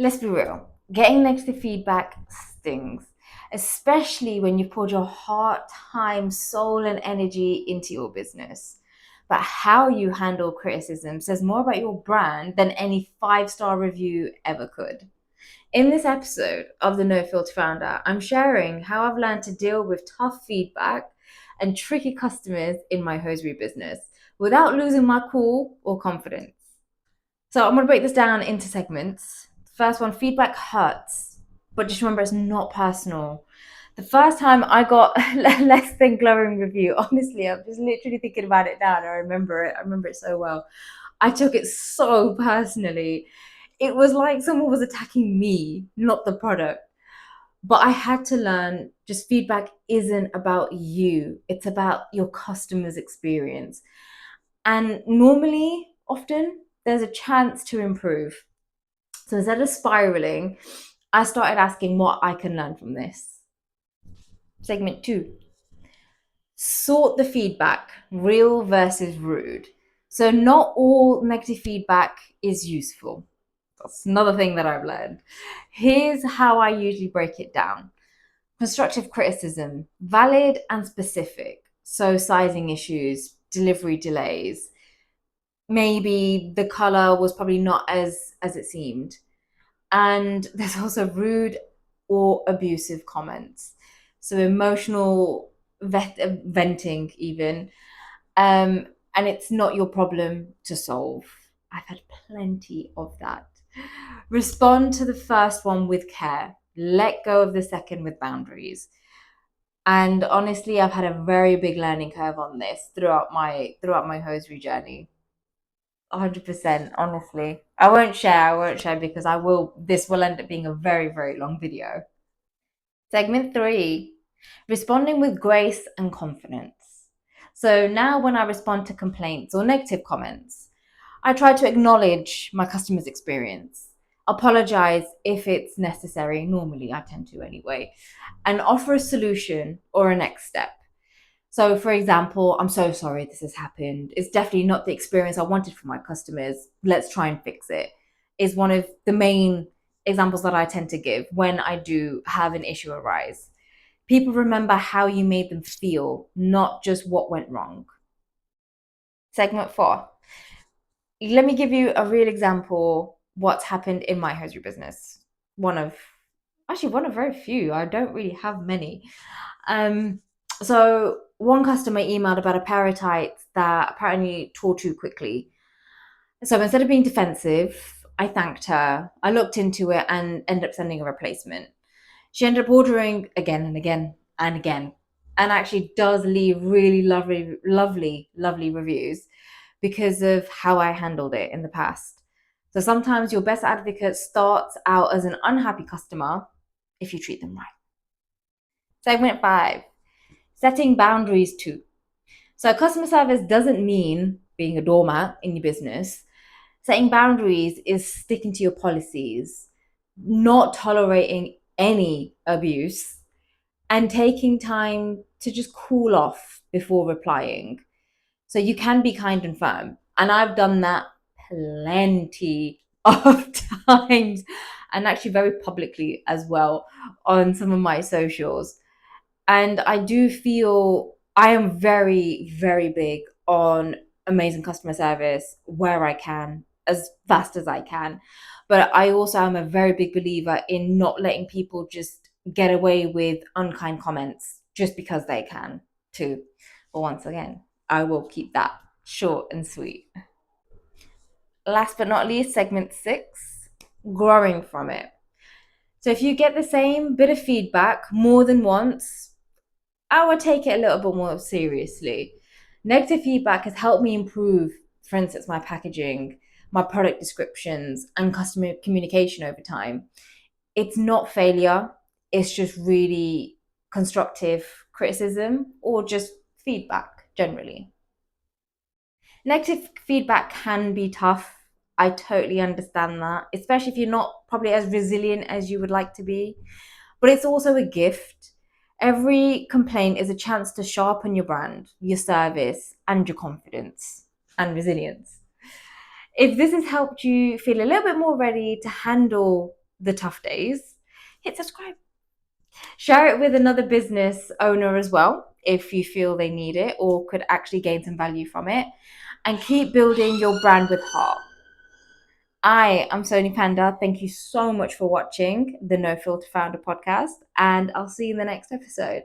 Let's be real. Getting negative feedback stings, especially when you poured your heart, time, soul, and energy into your business. But how you handle criticism says more about your brand than any five-star review ever could. In this episode of the No Filter Founder, I'm sharing how I've learned to deal with tough feedback and tricky customers in my hosiery business without losing my cool or confidence. So I'm going to break this down into segments. First one, feedback hurts, but just remember it's not personal. The first time I got less than glowing review, honestly, I'm just literally thinking about it now and I remember it. I remember it so well. I took it so personally. It was like someone was attacking me, not the product. But I had to learn just feedback isn't about you, it's about your customer's experience. And normally, often, there's a chance to improve. So instead of spiraling, I started asking what I can learn from this. Segment two, sort the feedback, real versus rude. So not all negative feedback is useful. That's another thing that I've learned. Here's how I usually break it down. Constructive criticism, valid and specific. So sizing issues, delivery delays, maybe the color was probably not as it seemed. And there's also rude or abusive comments, so emotional venting even, and it's not your problem to solve. I've had plenty of that. Respond to the first one with care, let go of the second with boundaries. And honestly, I've had a very big learning curve on this throughout my hosiery journey. 100%, honestly. I won't share because this will end up being a very, very long video. Segment three, responding with grace and confidence. So now when I respond to complaints or negative comments, I try to acknowledge my customer's experience, apologize if it's necessary. Normally, I tend to anyway, and offer a solution or a next step. So, for example, I'm so sorry this has happened. It's definitely not the experience I wanted for my customers. Let's try and fix it. Is one of the main examples that I tend to give when I do have an issue arise. People remember how you made them feel, not just what went wrong. Segment four. Let me give you a real example what's happened in my hosiery business. One of very few. I don't really have many. So one customer emailed about a pair of tights that apparently tore too quickly. So instead of being defensive, I thanked her. I looked into it and ended up sending a replacement. She ended up ordering again and again and again, and actually does leave really lovely, lovely, lovely reviews because of how I handled it in the past. So sometimes your best advocate starts out as an unhappy customer if you treat them right. Segment five, setting boundaries too. So customer service doesn't mean being a doormat in your business. Setting boundaries is sticking to your policies, not tolerating any abuse, and taking time to just cool off before replying. So you can be kind and firm. And I've done that plenty of times, and actually very publicly as well on some of my socials. And I do feel I am very, very big on amazing customer service where I can, as fast as I can. But I also am a very big believer in not letting people just get away with unkind comments just because they can, too. But once again, I will keep that short and sweet. Last but not least, segment six, growing from it. So if you get the same bit of feedback more than once, I would take it a little bit more seriously. Negative feedback has helped me improve, for instance, my packaging, my product descriptions, and customer communication over time. It's not failure, it's just really constructive criticism or just feedback generally. Negative feedback can be tough. I totally understand that, especially if you're not probably as resilient as you would like to be. But it's also a gift. Every complaint is a chance to sharpen your brand, your service, and your confidence and resilience. If this has helped you feel a little bit more ready to handle the tough days, hit subscribe. Share it with another business owner as well if you feel they need it or could actually gain some value from it. And keep building your brand with heart. I am Soni Panda. Thank you so much for watching the No Filter Founder podcast, and I'll see you in the next episode.